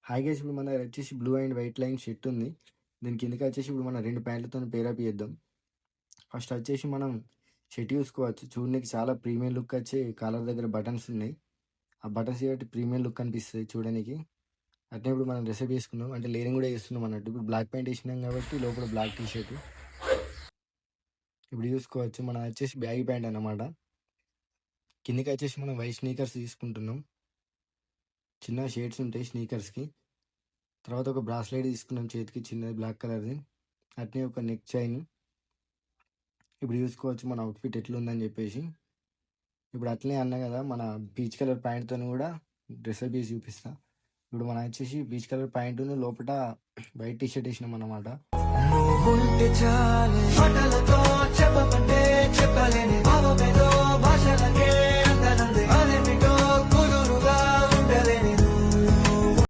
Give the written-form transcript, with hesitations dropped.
Hi guys, ఇప్పుడు మన దగ్గర వచ్చేసి blue and white line shirt ఉంది. దీని కిందకి వచ్చేసి ఇప్పుడు మనం 2 ప్యాంట్లతో పేరప్ చేద్దాం. ఫస్ట్ వచ్చేసి మనం షర్ట్ చూసుకోవచ్చు. చూడడానికి చాలా ప్రీమియం లుక్ వచ్చి కాలర్ దగ్గర బటన్స్ ఉన్నాయి. ఆ బటన్స్ కాబట్టి ప్రీమియం లుక్ అనిపిస్తుంది చూడడానికి. అట్నే ఇప్పుడు మనం డ్రెస్ వేసుకున్నాం అంటే లేరింగ్ కూడా వేస్తున్నాం అన్నట్టు. ఇప్పుడు బ్లాక్ ప్యాంట్ వేసినాం కాబట్టి లోపల బ్లాక్ టీ షర్ట్. ఇప్పుడు చూసుకోవచ్చు మనం వచ్చేసి బ్యాగీ ప్యాంట్ అన్నమాట. కిందకి వచ్చేసి మనం వైట్ స్నీకర్స్ తీసుకుంటున్నాం. చిన్న షేడ్స్ ఉంటాయి స్నీకర్స్కి. తర్వాత ఒక బ్రాస్లెట్ తీసుకున్నాం చేతికి, చిన్నది బ్లాక్ కలర్ది. అట్నే ఒక నెక్ చైన్. ఇప్పుడు చూసుకోవచ్చు మన అవుట్ఫిట్ ఎట్లుందని చెప్పేసి. ఇప్పుడు అట్లనే అన్నా కదా, మన పీచ్ కలర్ ప్యాంట్తో కూడా డ్రెస్ పీస్ చూపిస్తా. ఇప్పుడు మనం వచ్చేసి పీచ్ కలర్ ప్యాంటును లోపల వైట్ టీ షర్ట్ వేసినాం అన్నమాట. చెప్పలేని భావమేదో భాషలకి